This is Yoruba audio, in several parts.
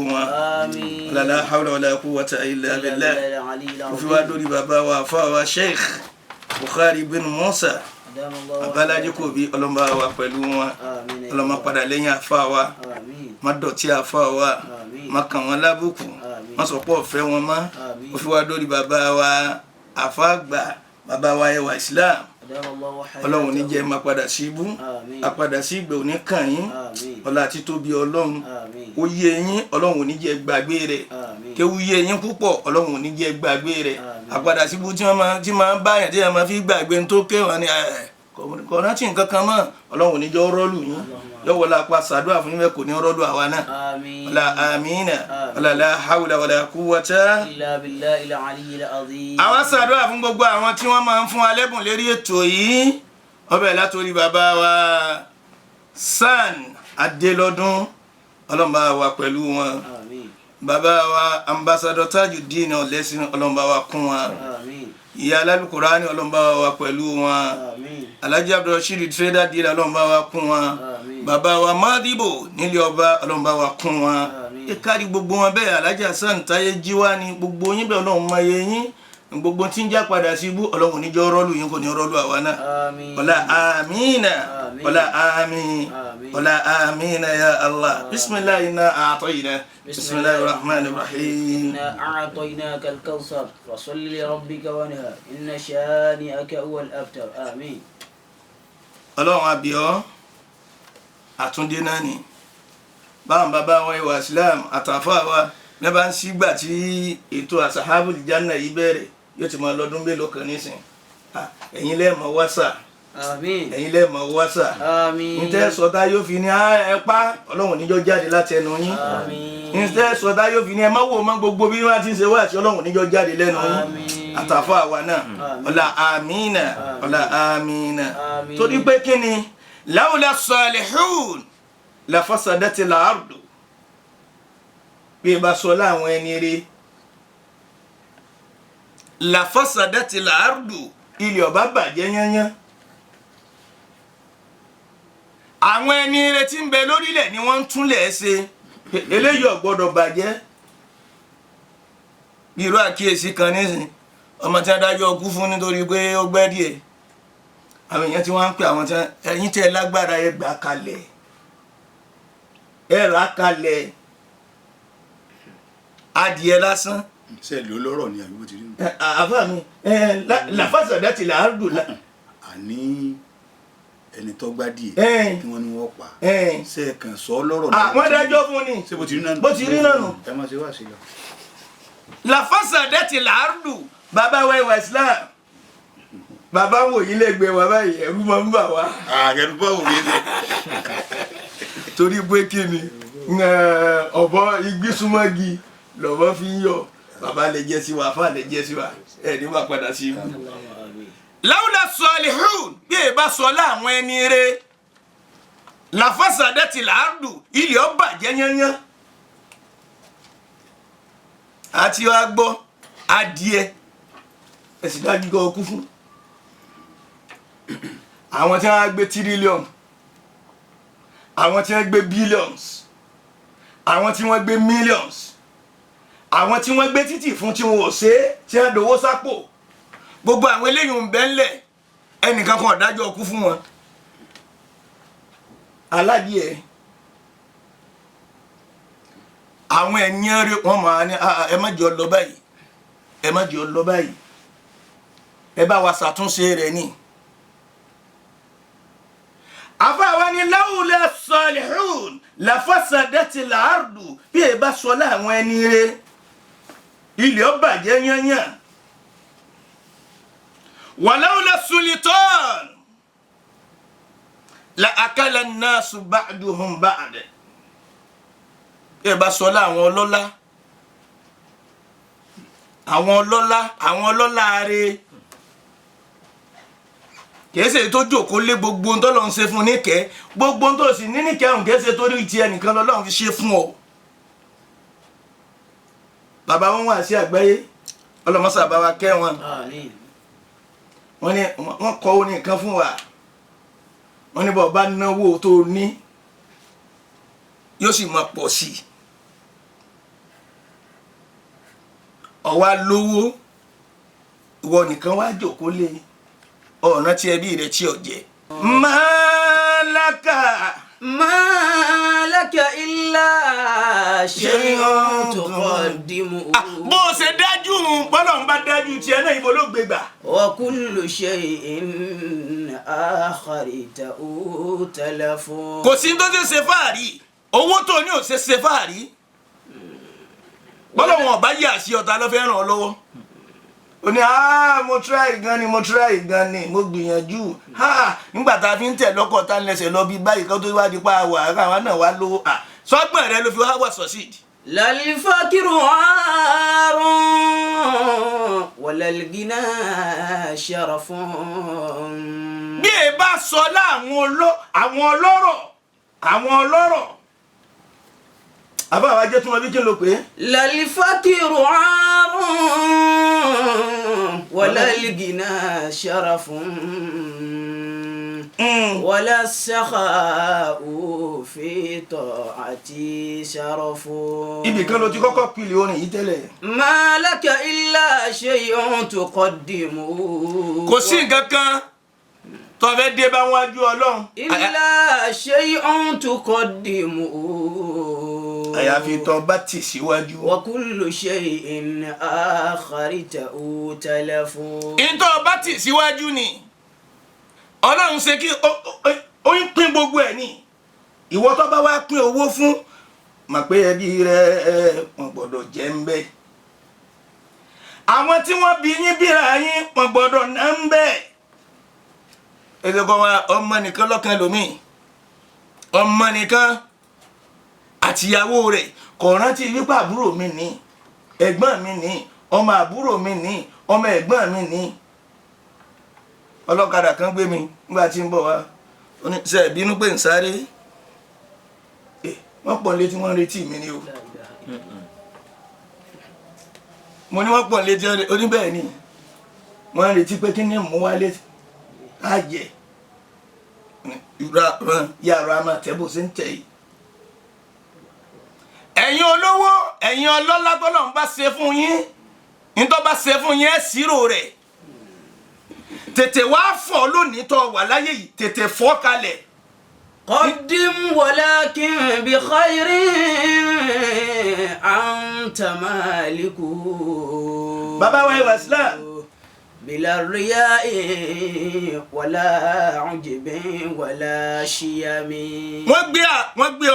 gbogbo wọn la hawla wala quwwata illa billah ó fi wá dórí bàbá wa àfáà Sheikh Bukhari bin Musa abalaji kò bí ọlọ́mọ wa pẹ̀lú wọn ọlọ́mọ padà lẹ́yìn àfáà wa má dọ̀tí àfáà wa má kàn wọ́n lábùkù má sọ pé ọ̀fẹ́ wọn mọ́ ó fi wá dórí bàbá wa àfáà àgbà bàbá wa ẹwà Islam ọlọ́run ní jẹ́ máa padà sí ibú àpadà sí ìgbẹ́ òní kàn yín ọlá àti tóbi ọlọ́run ó yé yín ọlọ́run ò ní jẹ́ gbàgbé rẹ̀ kéwú yé yín púpọ̀ ọlọ́run ò ní jẹ́ gbàgbé rẹ̀ àpadà sí ibú tí máa ń báyàn tí wọ́n máa fi gbàgbé tó kéwọ́n ní kọ̀ọ̀nà tí nǹkan kan mọ́ ọlọ́run ò ní jẹ́ rọ́ọ̀lù yín yọ̀wọ́ la pa sàdúrà fún yín kò ní rọ́ọ̀lù àwa náà ọlá àmínà ọlá la hawla wala quwwata illa billahil aliyyil azim. àwa sàdúrà fún gbogbo àwọn tí wọ́n máa ń fún alẹ́bùn lérí ètò yìí ọbẹ̀ látòrí bàbá wa San Adélọ́dún ọlọ́mọba wa pẹ̀lú wọn bàbá wa ambassador Tajudeen Ọlẹ́sìn ọlọ́mọba wa kún wọn ìyá Al-Qur'ani ọlọ́mọba wa pẹ̀lú wọn Alhaji Abdulrasheed trader dealer ọlọ́mọba wa kún wọn bàbá wa Madibo nílé ọba ọlọ́mọba wa kún wọn ìkárí gbogbo wọn bẹ́ẹ̀ Alhaji Hasan Táyé Jíwá ni gbogbo yín bẹ́ẹ̀ ọlọ́run máa yẹ yín gbogbo tí ń já padà sí ibú ọlọ́run níjọ́ rọ́ọ̀lù yín kò ní rọ́ọ̀lù àwa náà ọlá àmínà ọlá àmín ọlá àmínà ya Allah bisimilahi inna a'tayna bisimilahi rahmanir rahim. inna a'taynaka al-kawthar fasalli li rabbika wanhar inna shani'aka huwal abtar àmín. ọlọ́run àbíọ́ àtúndé náà ni báwọn bàbá wọn ìwà Islam àtàfà wa ní bá ń sígbà tí ètò Asahabul Janna yìí bẹ̀rẹ̀ yóò ti máa lọ́dún mélòó kan nísìn ẹ̀yin lẹ́ẹ̀mọ̀ wáṣà ẹ̀yin lẹ́ẹ̀mọ̀ wáṣà níta sọ̀tá yóò fi ní ẹ̀pá ọlọ́run níjọ́ jáde láti ẹnu yín níta sọ̀tá yóò fi ní ẹ má wò mọ́ gbogbo bí wọ́n ti ń ṣe wá àti ọlọ́run níjọ́ jáde lẹ́nu yín àtàfà àwa náà ọ̀là àmínà ọ̀là àmínà torí pé kí ni lawla salihun la fasadatil ardu bí ẹ bá sọ láwọn ẹni rí la fasadatil ardu ilẹ̀ ọba bàjẹ́ yányán àwọn ẹni rí tí ń bẹ lórílẹ̀ ni wọ́n ń túnlẹ̀ ṣe eléyìí ò gbọ́dọ̀ bàjẹ́ bí irú àkíyèsí kan nísìn ọmọ tí wọ́n dájọ́ kú fún nítorí pé ó gbẹ́ díẹ̀ àwọn èèyàn tí wọ́n ń pè àwọn tí ẹ̀yin tẹ́ lágbára ẹ gbà kalẹ̀ ẹ rà kalẹ̀ adìẹ lásán. ṣe ló lọ́rọ̀ ni àbí bó ti rí nù. àbá mi lafasadati al-ardu. àní ẹni tó gbá díẹ̀ kí wọ́n ní wọ́n pa ṣe kàn sọ lọ́rọ̀ náà. wọ́n dájọ́ fún ni ṣé bó ti rí náà nù. bó ti rí náà nù. ẹ máa ṣe wá sí lọ. lafasadati al-ardu bàbá wa ìwà Islam bàbá wò yí lẹ́gbẹ̀ẹ́ wa báyìí ẹ̀rù máa ń bà wá. ẹ̀rù bá wò mí dé. torí pé kí ni ọ̀bọ igi súnmọ́gi lọ́wọ́ fi ń yọ bàbá lè jẹ́ sí wa àfáà lè jẹ́ sí wa ẹ̀ ní wà padà sí ibú. lawla salihun bí ẹ bá sọ láwọn ẹni rẹ la fasadatil ardu ilẹ̀ ó bàjẹ́ yányán àti wàá gbọ́ adìẹ ẹ̀sìn dájú kọ́ ọkú fún àwọn tí wọ́n á gbé tírílíọ̀nù àwọn tí wọ́n gbé billions àwọn tí wọ́n gbé millions àwọn tí wọ́n gbé títì fún tí wọ́n ò ṣe é tí wọ́n dowó sápò gbogbo àwọn eléyìí ń bẹ ńlẹ̀ ẹnìkan kan ọ̀dájọ́ ọkú fún wọn aládìẹ àwọn ẹ̀yìn rẹ wọ́n máa ní ẹ má jẹ́ ó lọ báyìí ẹ má jẹ́ ó lọ báyìí ẹ bá wa ṣàtúnṣe rẹ̀ ni àfáà ni lawla salihun la fasadatil ardu bí ẹ bá sọ láwọn ẹni rẹ ilẹ̀ ó bàjẹ́ yányán wa lawla sultan la akala an-nasu ba'duhum ba'd bí ẹ bá sọ láwọn ọlọ́lá àwọn ọlọ́lá rẹ kèése tó jókòó lé gbogbo ohun tó lọ́n ṣe fún níkẹ́ gbogbo ohun tó sì ní níkẹ́ ọ̀hún kèése tó rí ti ẹnìkan lọ́lọ́run fi ṣe fún ọ. bàbá wọn wà sí àgbáyé ọlọmọsà bá wa kẹ́ wọn wọ́n ní wọ́n kọ́ ó ní nǹkan fún wa wọ́n ní bọ̀ bá náwó tó ní yóò sì máa pọ̀ sí i ọwá lówó ìwọ nìkan wá jókòó lé ọ̀nà tí ẹbí rẹ̀ tí ò jẹ́. Malaka illa shay'un tuqaddimu. Bó ṣe dájú bọ́lọ̀ ń bá dájú tiẹ̀ náà ibo ló gbé gbà. Wa kullu shay'in akhartahu talafun. Kò sí tó ṣe fàárí owó tó ní ò ṣe fàárí bọ́lọ̀ wọn ọ̀bá yà sí ọ̀tá ló fẹ́ ràn ọ́ lọ́wọ́. Ó ní mo try gan ni mo gbìyànjú nígbà tá a fi ń tẹ̀ lọ́kọ̀ tá a lẹ́sẹ̀ lọ bí báyìí kan tó wá di pa àwọ̀ àwa náà wá lówó sọ́gbọ̀n rẹ ló fi wá wà succeed. Lal-fakiru 'arun walal-ghina sharafun. Bí ẹ bá sọ àwọn ọlọ́rọ̀ àbá wa jẹ́ tún wọn bí kí n lò pé. Lal-fakiru 'arun walal-ghina sharafun wala-s-sakha'u fi ta'ati sharafun. Ibì kan ló ti kọ́kọ́ pìlì orin yìí tẹ́lẹ̀. Ma laka illa shay'un tuqaddimu. Kò sí nǹkan kan tó fẹ́ dé bá wájú Ọlọ́run. Illa shay'un tuqaddimu. Àyàfi tó bá tì síwájú. Wa kullu shay'in akhartahu talafun. Ìtọ́ bá tì síwájú ni Ọlọ́run ṣe kí ó ń pín gbogbo ẹ̀ ní ìwọ tó bá wá pín owó fún mà pé ẹbí rẹ wọ́n gbọ́dọ̀ jẹ́ ń bẹ́. Àwọn tí wọ́n bí yín bíra yín wọ́n gbọ́dọ̀ ná ń bẹ́. Ẹ̀dẹ̀kọ́ wa ọmọ nìkan lọ́kàn lómìn ọmọ nìkan àtìyàwó rẹ̀ kò rántí wípé àbúrò mi ní ẹ̀gbọ́n mi ní ọmọ àbúrò mi ní ọmọ ẹ̀gbọ́n mi ní. Ọlọ́kadà kan gbé mi nígbà tí ń bọ̀ wá ṣe ìbínú pé ń sáré wọ́n pọ̀ létí wọ́n retí mi ni o mo ní wọ́n pọ̀ létí oníbẹ̀ẹ́ ni wọ́n retí pé kí ni mú wálé àjẹ́ yàrá àmà tẹ́bù sí ń tẹ̀ yìí. Ẹ̀yin olówó ẹ̀yin ọlọ́lá tọ́lọ̀ ń bá ṣe fún yín ní tó bá ṣe fún yín ẹ̀ ṣírò rẹ̀ tètè wá fọ́ lónìí tó wà láyé yìí tètè fọ́ kalẹ̀. Qaddim walakin bi khairin anta maliku. Bàbá wa ìwà Islam. Bila riya'i wala ujbin wala shiyami. Wọ́n gbé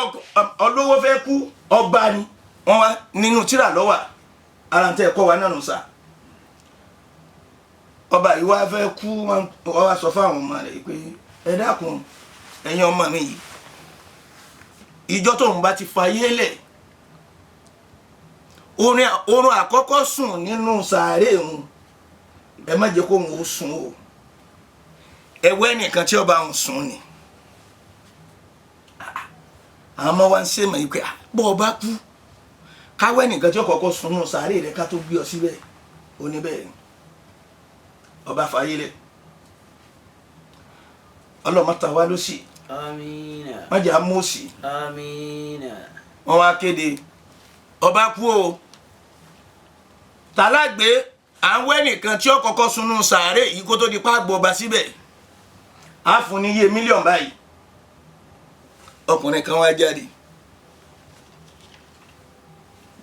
olówó fẹ́ kú ọba ni wọ́n wá nínú tírà lọ́wà ara ń tẹ́ ẹ̀kọ́ wa náà sà. Ọba yìí wá fẹ́ kú wọ́n wá sọ fáwọn ọmọ rẹ̀ pé ẹ dákun ẹ̀yin ọmọ mi yìí ìjọ tóun bá ti fayé lẹ̀ oorun àkọ́kọ́ sùn nínú sàárè òun ẹ má jẹ́ kó òun ó sùn o ẹ̀wẹ́ nìkan tí ọba òun sùn ni àwọn ọmọ wa ń ṣe mọ̀ yìí pé bọ́ ọba kú káwẹ́ nìkan tí ó kọ́kọ́ sùn nínú sàárè rẹ̀ ká tó gbé ọ síbẹ̀ oníbẹ̀ẹ́ ọba fàyílẹ̀ ọlọ́mọta wá ló sì Amina. májà mọ́sí Amina. wọ́n wá kéde ọba kú o tàlágbé à ń wẹ́ nìkan tí ó kọ́kọ́ sunú sàárè yìí kó tó di pàgbọ́ ọba síbẹ̀ á fún ní iye mílíọ̀nù báyìí ọkùnrin kan wá jáde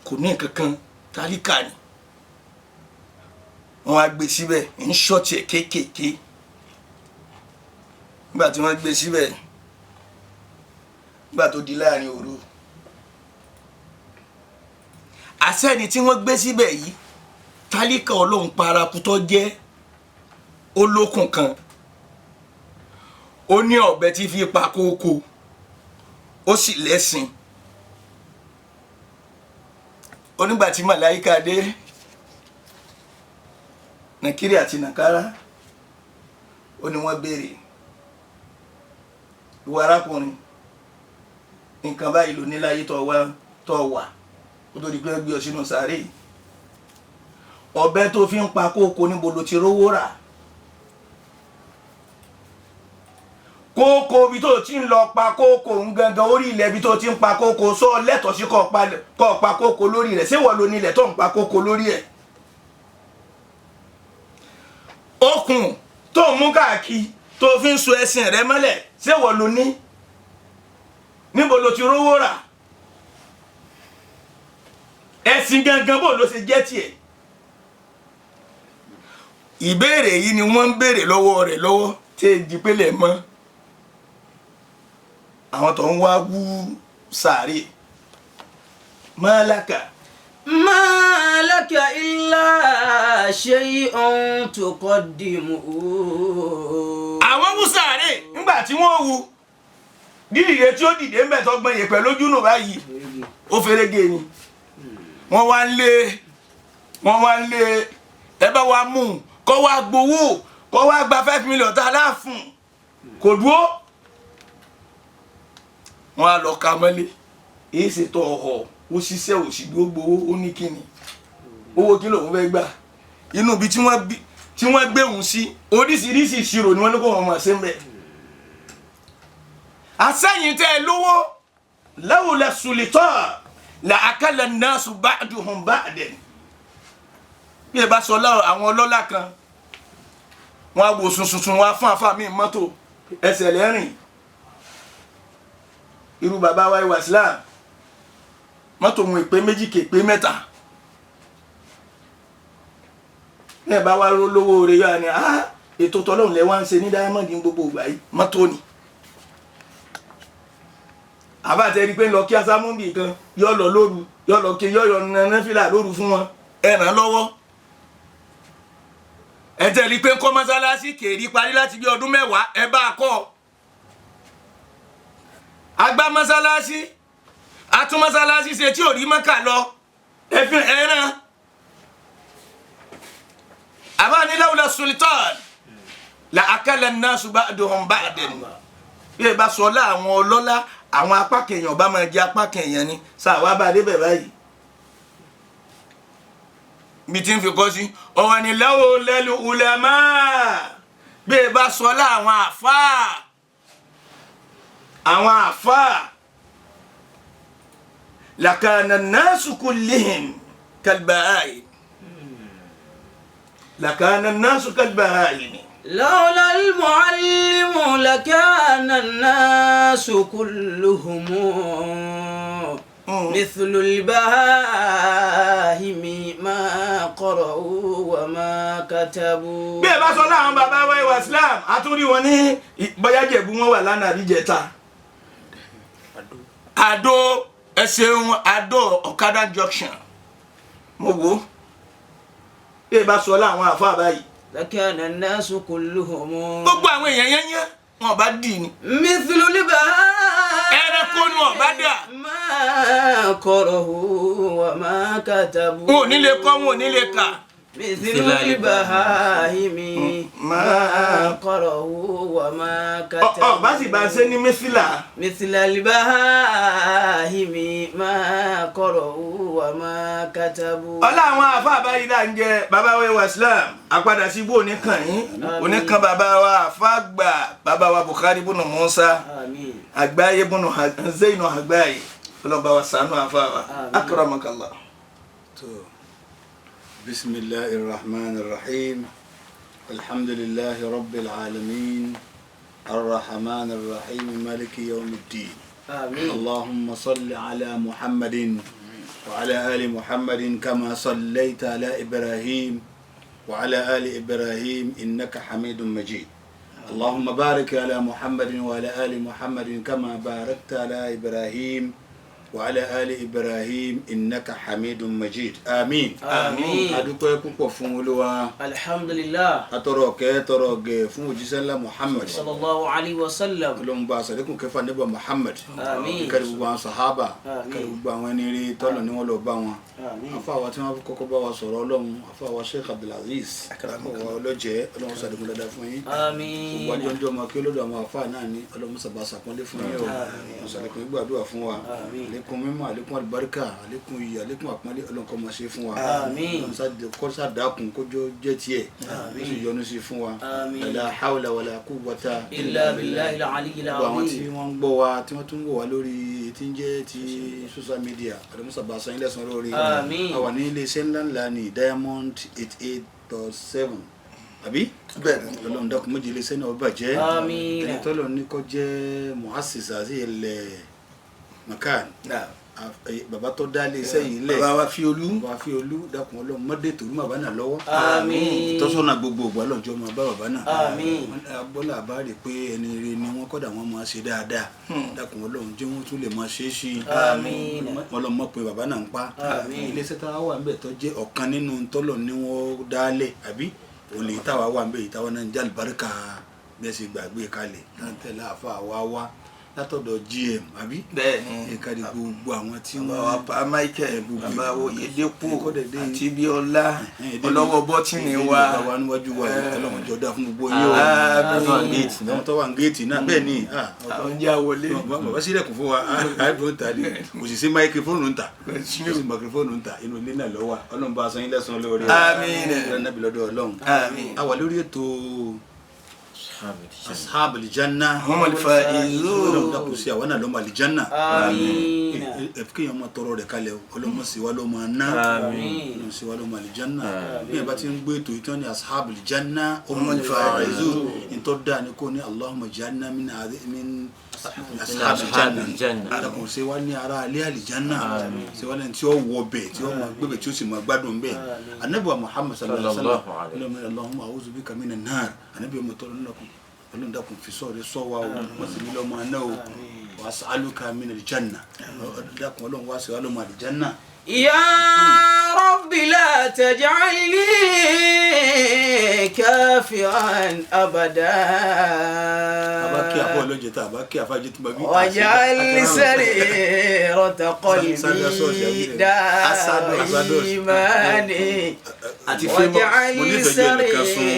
kò ní nǹkan kan tálíkà ni wọ́n wá gbé síbẹ̀ ń ṣọ́ọ̀tì ẹ̀ kéékèèké nígbà tí wọ́n gbé síbẹ̀ nígbà tó di láàrin òru àṣẹ́ni tí wọ́n gbé síbẹ̀ yìí tálíkà ọlọ́run paraku tó jẹ́ olókùn kan ó ní ọ̀bẹ tí fi pa kókó ó sì lẹ́sìn onígbà tí màláíkà dé nàkírí àti nàkárá ó ní wọ́n béèrè ìwọ arákùnrin nǹkan báyìí ló ní láyé tó wà ó tó di pé gbé ọ sínú sàárè ọ̀bẹ tó fi ń pa kókó níbo ló ti rówó rà kókó bí tó ti ń lọ pa kókó ń gangan orí ilẹ̀ bí tó ti ń pa kókó sọ lẹ́tọ̀ọ́ sí kó pa kókó lórí rẹ̀ ṣé wọ́n lo nílẹ̀ tó ń pa kókó lórí ẹ̀ okùn tó ń mú káàkiri tó fi ń so ẹṣin rẹ mọ́lẹ̀ ṣé wọ́n ló ní níbo ló ti rówó rà ẹṣin gangan bó ló ṣe jẹ́ tiẹ̀ ìbéèrè yìí ni wọ́n ń béèrè lọ́wọ́ rẹ̀ lọ́wọ́ tí èjì pélé mọ́ àwọn tó ń wá wú sàárè málàkà. Málàkà illa shay'un tuqaddimuhu. àwọn wú sàárè nígbà tí wọ́n wú dídìde tí ó dìde ńbẹ̀ tó gbọ́n yẹ̀pẹ̀ lójú nù báyìí ó ferege ni wọ́n wá ń lé ẹ bá wa mú un kọ́ wá gbowó kọ́ wá gba 5 million tá a láàfún kò dúró wọ́n á lọ ka mọ́lé èyí ṣètò ọ̀họ̀ ó ṣiṣẹ́ òṣìgbó gbowó ó ní kíni owó kí lòun fẹ́ gbà inú ibi tí wọ́n gbé òun sí oríṣiríṣi ìṣirò ni wọ́n ní kó wọn mọ̀ sí mbẹ́ àsẹ́yìn tẹ́ ẹ lówó lawla sultan la akala an-nasu ba'duhum ba'dan bí ẹ bá sọ àwọn ọlọ́lá kan wọ́n á wo sunsun wọ́n á fún àfáà mi mọ́tò ẹsẹ̀ lẹ́rìn irú bàbá wa ìwà Islam mọ́tò mu ìpè méjì kéèpé mẹ́ta ní ẹ̀ bá wá lówó rẹ̀ yọ ni ètò tọ́lọ́run lẹ́wọ́ ń ṣe ní Diamond gbogbo ìgbà yìí mọ́tò ni àbáṣe rí pé lọ kí asámúbì kan yọ lọ lóru yọ lọ kí yọ nànáfìlà lóru fún wọn ẹ ràn lọ́wọ́ ẹ tẹ́ rí pé kọ́ mọ́sálásí kèrí parí láti bí ọdún 10 ẹ bá a kọ́ agbá mọ́sálásí atún mọ́sálásí ṣe tí ò rí Mẹ́kà lọ ẹ̀fìn ẹ̀ràn àbá ní lawla sultan la akala an-nasu ba'duhum ba'dan bí ẹ bá sọ láwọn ọlọ́lá àwọn apá kẹyàn bá máa jẹ apá kẹyàn ni sáà bá débẹ̀ báyìí bí tí ń fi kọ́ sí ọ̀wọ̀ ni lawla ulama bí ẹ bá sọ láwọn àfáà lakana an-nasu kullihim kalbaha'im lakana an-nasu kalbaha'im لولا المعلم لكان الناس كلهم مثل البهائم ما قرأوا وما كتبوا. bí ẹ bá sọ láwọn bàbá wa ìwà Islam àtúndì wọn ní bóyá Jẹ̀bú wọn wà lánàá àbíjẹta Àdó ẹsẹ̀un Àdó Ọ̀kadà junction mo wò bí ẹ bá sọ láwọn àfáà báyìí lakana an-nasu kulluhum. gbogbo àwọn èèyàn yẹn yẹn wọn bá dì ní. mithlu al-bahā'im. ẹranko ni wọn bá dà. ma qara'u wa ma katabu. wọn ò ní lè kọ́ wọn ò ní lè kà. mithlu al-bahā'im. ma qara'u wa ma katabu. ọ bá sì bá ṣe ní mẹ́sìlá. mithlu al-bahā'im. ma qara'u wa ma katabu. ọlá àwọn àfa àbáyé là ń jẹ bàbá wa Islam àpadà sí ibú oníkan yín oníkan bàbá wa àfàgbà bàbá wa Bukhari bùnú Musa àgbáyé bùnú Zainu àgbáyé ọlọ́ba wa sànú àfa wa akramakallah. bismillahir rahmanir rahim alhamdulillahi rabbil alamin arrahmanir rahim maliki yawmiddin allahumma salli ala muhammadin وعلى آل محمد كما صليت على إبراهيم وعلى آل إبراهيم إنك حميد مجيد اللهم بارك على محمد وعلى آل محمد كما باركت على إبراهيم وعلى آل إبراهيم إنك حميد مجيد آمين آمين adúpẹ́ púpọ̀ fún Olúwa alhamdulillah atọrọ gẹ̀ fún òjíṣẹ́ ńlá Muhammad sallallahu alaihi wasallam Ọlọ́run bá ṣàlékún kẹfà níbà Muhammad àmín kẹ́rì gbogbo àwọn sàhábà àmín kẹ́rì gbogbo àwọn ẹni rí tọ́lọ̀ ní wọ́n lọ bá wọn àmín afáwa tí wọ́n kọ́kọ́ bá wa sọ̀rọ̀ Ọlọ́run afáwa Sheikh Abdulaziz afáwa ọlọ́jẹ́ Ọlọ́run ṣàlékún dáadáa fún yín àmín gbogbo àjọjọ́ ọmọ kí olódò àwọn afáà náà ní Ọlọ́run sàbà sàpọ́nlé fún yín o ṣàlékún gbàdúrà fún wa àlékún mímọ́ àlékún àlùbáríkà àlékún iyì àlékún àpọ́nlé Ọlọ́run kó máa ṣe fún wa àmín kó sàdákùn kójó jẹ́ tiẹ̀ ó sì yọ́nú sí fún wa la hawla wala quwwata illa billahi al-aliyyil gbogbo àwọn tí azim. wọ́n ń gbọ́ wa tí wọ́n tún ń wò wá lórí tí ń jẹ́ ti social media ọ̀dọ́mọ́sàbà san ilé ẹ̀sán lórí Àmín. àwa ní iléeṣẹ́ ńláńlá ní Diamond 88.7 àbí bẹ́ẹ̀ni Ọlọ́run dákun méjì lè sẹ́ni ọba jẹ́ Àmín. ẹni tọ́lọ̀ ní kọ́ jẹ́ muhassisa sí ilẹ̀ makan bàbá tó dá lé sẹ́yìn ilẹ̀ bàbá wa fi olú bàbá fi olú dákun Ọlọ́run mọ́dé tòun bàbá náà lọ́wọ́ Àmín. tọ́sọ́nà gbogbo ògbà lọ́jọ́ máa bá bàbá náà Àmín. agbọ́lá àbárí pé ẹni rere ni wọ́n kọ́dà wọ́n máa ṣe dáadáa dákun Ọlọ́run jẹ́ wọ́n tún lè máa ṣe é sí i Àmín. Ọlọ́run mọ̀ pé bàbá náà ń pa Àmín. iléeṣẹ́ táwa wà ń bẹ̀ tó jẹ́ ọ̀kan nínú tọ́lọ̀ ni wọ́n dálẹ̀ àbí òun lè táwa wà ń bẹ̀ yìí táwa náà ń jẹ́ àlùbáríkà bẹ́ẹ̀ sì gbàgbé kalẹ̀ láńtẹ̀lá àfa wá látọ̀dọ̀ GM àbí bẹ́ẹ̀ni ìkàdé gbogbo àwọn tí bàbá wa pa Michael bàbá wo Yedepo Kọ́dẹ̀dé. àti Bíọ́lá ọlọ́wọ́ bọ́tìnì wa wa níwájú wa Ọlọ́run jọ dá fún gbogbo yín o Àmín. àwọn tó wà ń géètì náà bẹ́ẹ̀ ni àwọn jẹ́ àwọlé bàbá sílẹ̀kùn fún wa àìdùn ń ta ni kò sì sí máikrófóònù ń ta kò sí máikrófóònù ń ta inú ilé náà lọ́wọ́ Ọlọ́run bá a san yín lẹ́san lórí Àmín. nàbí lọ́dọ̀ Ọlọ́run Àmín. a wà lórí ètò ashabul janna Humul faizun. Ọlọ́run dákun sí àwọn náà lọ́mọ àlìjánná Àmín. kéèyàn máa tọrọ rẹ̀ kalẹ̀ o Ọlọ́run sì wá lọ́mọ ná Àmín. Ọlọ́run sì wá lọ́mọ àlìjánná bí ẹ bá ti ń gbé ètò ìtàn ní ashabul janna humul faizun ìtọ́ dáa ni kò ní Allahumma ja'alna min ashabul janna adakun ṣe wá ní ara alẹ́ àlìjánná ṣe wá lẹ́ni tí ó wọ bẹ̀ tí ó máa gbébẹ̀ tí ó sì máa gbádùn bẹ̀ Ànábì wa Muhammad sallallahu alaihi wa sallam Allahumma a'udhu bika minan nar Ànábì ọmọ tọrọ lọ́kùn Ọlọ́run dákun fi sọ̀rọ̀ sọ wa o wọ́n sì ní lọ́mọ aná o wa as'aluka min al-janna dákun Ọlọ́run wá sí wa lọ́mọ àlìjánná. يا رب لا تجعلني كافرا أبدا abaki afọ lọ́jọ́ tá abaki afájẹ́ tí babi. واجعل سريرة قلبي دائما àti واجعل mo nífẹ̀ẹ́ jẹ́ nìkan sun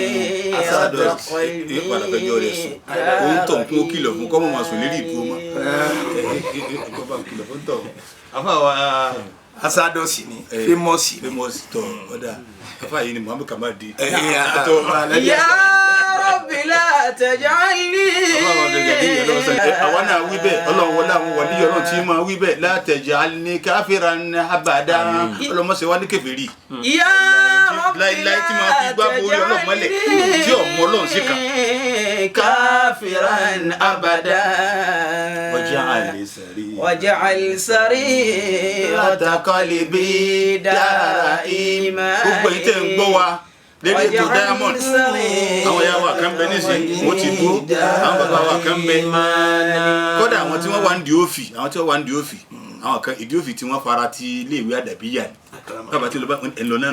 سريرة قلبي ìpàdàfẹ́jọ́ rẹ̀ sùn òun tọ̀ kún ó kìlọ̀ fún kọ́mọ̀ máa sùn lérí ìdúró mọ́ ìjọba kìlọ̀ fún tọ̀ afáwa asádọ́sì ni fímọ́sì famous tọ̀ ọ̀dà afá yìí ni Muhammad Kamal di يا رب لا تجعلني àwọn náà wí bẹ́ẹ̀ Ọlọ́run wọlé àwọn wọlé Ọlọ́run tí máa wí bẹ́ẹ̀ la taj'alni kafiran abada ọlọmọsẹ wa ní kèfèrí يا رب láíláí tí máa fi gbá borí Ọlọ́run mọ́lẹ̀ tí ọmọ Ọlọ́run sí kan. كافرا أبدا واجعل سريرة قلبي دائما gbogbo èyí tẹ́ ń gbọ́ wa lédè tó Diamond àwọn ìyá wa kan bẹ nísìnyí wọ́n ti dúró àwọn bàbá wa kan bẹ kódà àwọn tí wọ́n wà ń di òfì àwọn kan ìdí òfì tí wọ́n fara ti iléèwé àdàbíyà ni bàbá tí ẹ lọ náà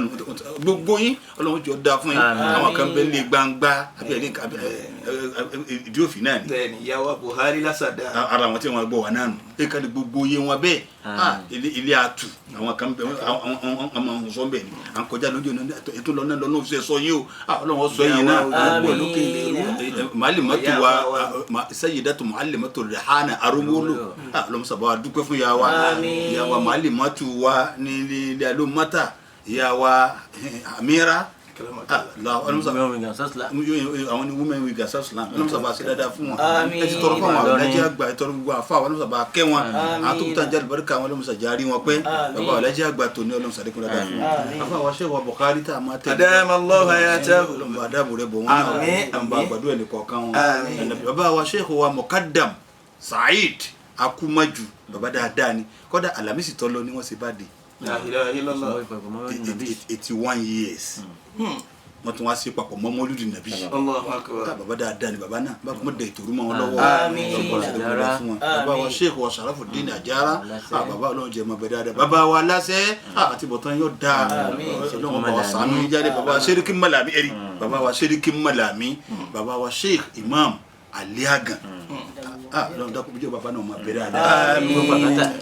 gbogbo yín Ọlọ́run jọ da fún yín àwọn kan bẹ lé gbangba abẹ́rẹ́ nǹkan ìdí òfì náà ni bẹ́ẹ̀ni ìyàwó Buhari lásàdá ara àwọn tí wọ́n gbọ́ wà náà nù ẹ̀ka ni gbogbo yé wọn bẹ́ẹ̀ ilé àtù àwọn kan bẹ ọmọ ọ̀sán bẹ́ẹ̀ ni à ń kọjá lójú ọ̀nà ètò lọ́nà lọ́nà òfìsẹ́ sọ yín o Ọlọ́run sọ yín náà màálìmọ́tò wa Sayyidatu Muallimatu Rihana Arówólò Ọlọ́run sábà wa dúpẹ́ fún yà wa yà wa màálìmọ́tò wa ní ilé alómọ́tà yà wa Amira àwọn ni women wing assassin Ọlọ́run sábà ṣe dáadáa fún wọn ẹ ti tọrọ fún àwọn alájẹ àgbà ẹ tọrọ gbogbo àfa Ọlọ́run sábà kẹ́ wọn àtúntà jáde barika àwọn Ọlọ́run sàjárí wọn pé bàbá alájẹ àgbà tó ní Ọlọ́run sàdékùn dáadáa fún wọn àfa wa Sheikh wa Bukhari tá a máa tẹ adamallahu hayatahu Ọlọ́run bá dáàbò rẹ bò wọn náà àwọn bá gbàdú ẹnì kọ̀ọ̀kan wọn bàbá wa Sheikh wa Muqaddam Said Akumaju bàbá dáadáa ni kódà Alamisi tọ́lọ ni wọ́n ṣe bá dé 81 years wọ́n tún wá sí papọ̀ mọ́ mọ́lúdì nàbí bàbá dáadáa ni bàbá náà bá kọ́ mọ́ dẹ̀ ìtòrú mọ́ wọn lọ́wọ́ bàbá wa Sheikh wa Sharafuddin Ajara bàbá Ọlọ́run jẹ́ mọ́ bẹ dáadáa bàbá wa Aláṣẹ àti bọ̀tán yóò dáa Ọlọ́run bá wa sànú jáde bàbá wa Seriki Malami ẹ̀rí bàbá wa Seriki Malami bàbá wa Sheikh Imam Aliagan Ọlọ́run dákun bí jẹ́ bàbá náà máa bẹ̀rẹ̀ àdá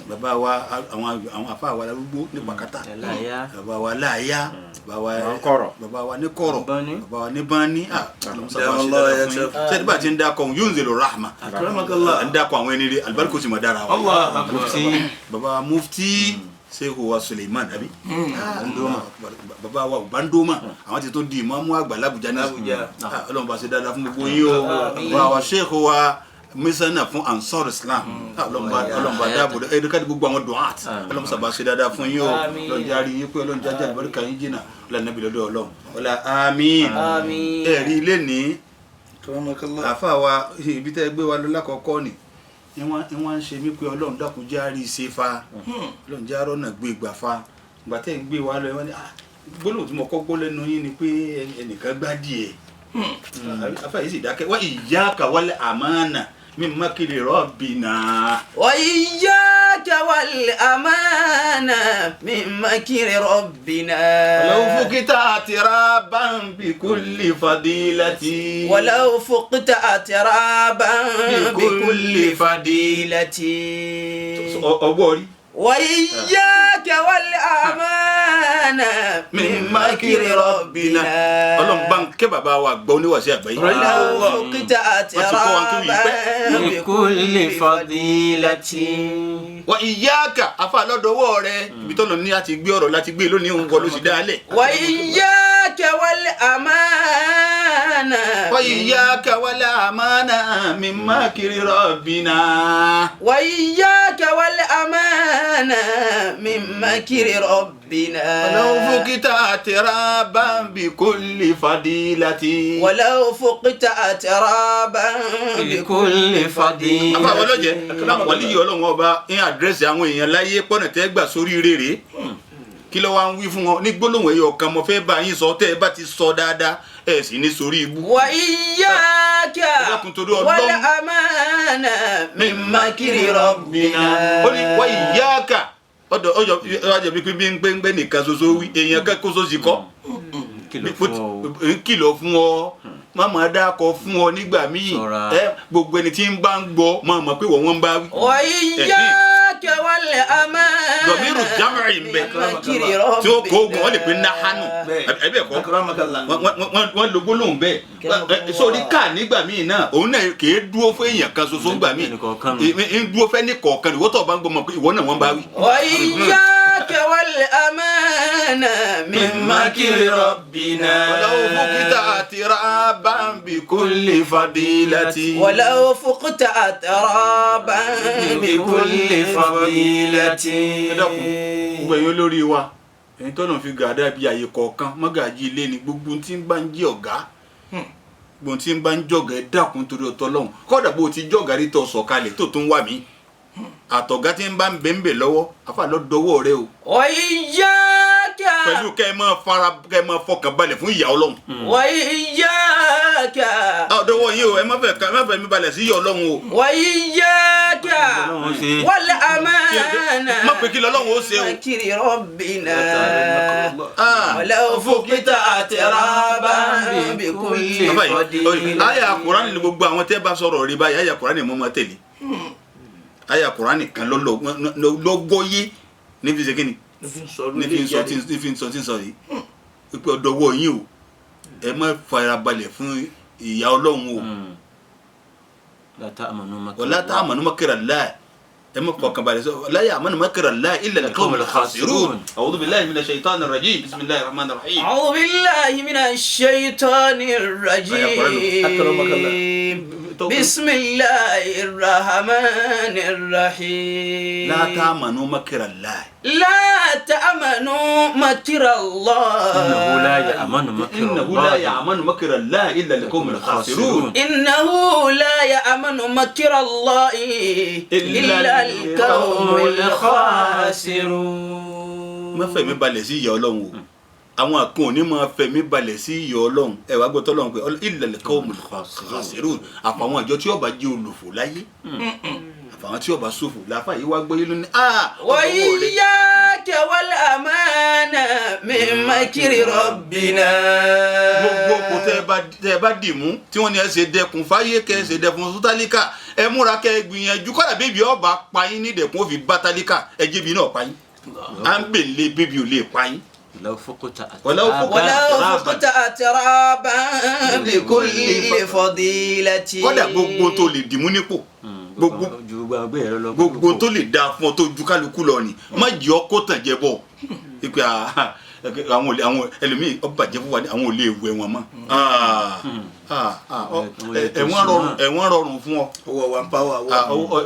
bàbá wa àwọn afá wa arúgbó ní Pàkátà bàbá wa Láàyá bàbá wa ní Kọ̀rọ̀ bàbá wa ní Bání Ọlọ́run sábà ṣe dáadáa fún yín sẹ́ni bá ti ń dákọ̀ yunzilu rahma ń dákọ̀ àwọn ẹni rẹ̀ alibarika sì máa dára wa bàbá wa Mufti Sheikh wa Suleiman abi bàbá wa Bandoma àwọn ti tó di Ìmáàmù àgbà l'Abuja ní Ọlọ́run bá ṣe dáadáa fún gbogbo yín o bàbá wa Sheikh wa mísánà fún Ansar Islam ọlọ́mọba dáàbò ẹ̀ẹ́dẹ́ká gbogbo àwọn du'at ọlọ́mọ sábà ṣe dáadáa fún yín o lọ́njà rí yín pé ọlọ́njà jẹ́ àlùbáríkà yín jìnnà ọlọ́nàbí lọ́dọ̀ ọlọ́run ọlá àmín. ẹ̀rí ilé ní àfa wa ibi tẹ́ gbé wa lọ lákọ̀ọ́kọ́ ni wọ́n ń ṣe mí pé ọlọ́run dákun járí ṣe fa ọlọ́run já rọ́nà gbé gbà fa ìgbà tẹ́ ń gbé wa lọ wọ́n ní gbólóhùn tí mo kọ́ gbọ́ lẹ́nu yín ni pé ẹnìkan gbá díẹ̀ afa yìí sì dákẹ́ wa iyyaka wal amana min makri rabbina. wa iyyaka wal amana min makri rabbina. walau fuqta atiraban bi kulli fadilati. walau fuqta atiraban bi kulli fadilati. ọgbọ́ rí. wa iyyaka wal amana min makri rabbina. ọlọ́run bá ń kẹ́ bàbá wa gbọ́ oníwàṣẹ́ àgbáyé. walau fuqta atiraban bi kulli fadilati. wa iyyaka afa lọ́dọ̀ọ́wọ́ rẹ ibi tó lọ ní láti gbé ọ̀rọ̀ láti gbé lónìí òun kọ́ ló sì dálẹ̀. wa iyyaka wal amana. wa iyyaka wal amana min makri rabbina. wa iyyaka wal amana min makri rabbina. walau fuqta atiraban bi kulli fadilati. walau fuqta atiraban bi kulli fadilati. afa wọlọ́jẹ́ láwọn wọlé yìí ọlọ́run ọba ń àdírẹ́sì àwọn èèyàn láyé pọ́nà tẹ́ gbà sórí rere kí ló wá ń wí fún wọn ní gbólóhùn ẹ̀yọ̀ kan mo fẹ́ bá yín sọ tẹ́ ẹ bá ti sọ dáadáa ẹ sì ní sórí ibú. wa iyyaka wal amana min makri rabbina. ó ní wa iyyaka ọjọ́ bí pé nìkan ṣoṣo wí èèyàn kẹ́kọ̀ọ́ sósì kọ́ kìlọ̀ fún ọ máa dákọ̀ fún ọ nígbà míì gbogbo ẹni tí ń bá ń gbọ́ máa pé wọ́n ń bá wí. wa iyyaka wal amana. dọ̀míìrù jámẹ́rì ń bẹ tí ó kó ogun wọ́n lè pe nahanu ẹ̀bẹ̀ kọ́ wọ́n lo gbólóhùn bẹ́ẹ̀ sórí ká nígbà míì náà òun náà kì í dúró fún èèyàn kan ṣoṣo nígbà míì ń dúró fẹ́ ní kọ̀ọ̀kan ìwọ tó bá ń gbọ́ mọ̀ pé ìwọ náà wọ́n bá wí. wa iyyaka wal amana min makri rabbina. walau fuqta atiraban bi kulli fadilati. walau fuqta atiraban bi kulli fadilati. ẹ dákun gbogbo ẹ̀yin olórí wa ẹ̀yin tó náà fi gàdá bí àyè kọ̀ọ̀kan mọ́gàjí ilé ni gbogbo tí ń bá ń jẹ́ ọ̀gá gbogbo tí ń bá ń jọ̀gá ẹ dákun torí ọ̀tọ̀ lọ́hùn kọ́dà bó ti jọ̀gá rí tó sọ̀kalẹ̀ tó tún wà mí àtọ̀gá tí ń bá ń bẹ̀ lọ́wọ́ àfa lọ́dọ̀wọ́ rẹ o. wa iyyaka. pẹ̀lú kẹ́ ẹ máa fọkàn balẹ̀ fún ìyà ọlọ́run. wa iyyaka. ọ̀dọ̀wọ́ yín o ẹ má fẹ́ mi balẹ̀ sí ìyà ọlọ́run o. wa iyyaka wal amana. má pé kí lọ́lọ́run ó ṣe o. makri rabbina. walau fuqta atiraban bi kulli fadilati. àyà Kùránì ni gbogbo àwọn tẹ́ bá sọ̀rọ̀ rí báyìí àyà Kùránì mọ́ máa tẹ̀lé àyà Kùránì kan lọ́gọ́yé níbi ṣe kíni níbi sọ tí ń sọ yìí pípẹ́ ọ̀dọ́wọ́ yín o ẹ má farabalẹ̀ fún ìyà ọlọ́run o. la ta'manu makra Allah ẹ má fọkàn balẹ̀ sọ la ya'manu makra Allah illa al-qawmul khasirun. a'udhu billahi minash shaitanir rajim bismillahir rahmanir rahim. a'udhu billahi minash shaitanir rajim. bismillahir rahmanir rahim. la ta'manu makra Allah. لا تأمنوا مكر الله. إنه لا يأمن مكر الله إلا القوم الخاسرون. إنه لا يأمن مكر الله إلا القوم الخاسرون. má fẹ̀mí balẹ̀ sí ìyà Ọlọ́run o àwọn kan ò ní máa fẹ̀mí balẹ̀ sí ìyà Ọlọ́run ẹ wá gbọ́ tọ́lọ́run pé إلا القوم الخاسرون àfàwọn àjọ tí ó bá jẹ́ olùfò láyé àfàwọn tí ó bá ṣòfò láfà yìí wá gbọ́ yìí lónìí. wa iyyaka wal amana min makri rabbina. gbogbo kò tẹ́ ẹ bá dì mú tí wọ́n ní ẹ ṣe dẹkùn fáyé kẹ́ ẹ ṣe dẹkùn fún tálíkà ẹ múra kẹ́ ẹ gbìyànjú kọ́dà bébí ọba payín ní dẹkùn ó fi bá tálíkà ẹ jẹ́bi náà payín à ń bèlè bébí ò lè payín. ولو فقت أترابا بكل فضيلة. kódà gbogbo tó lè dìmú nípò gbogbo tó lè dáa fún ọ tó ju kálukú lọ ni má jẹ́ ọkọ tàn jẹ bọ ipe àwọn ẹlòmíì ọba jẹ́ fún wa àwọn ò lè wẹ̀ wọn mọ́ ẹ̀wọ̀n rọrùn fún ọ. owó wa ń pàwọ́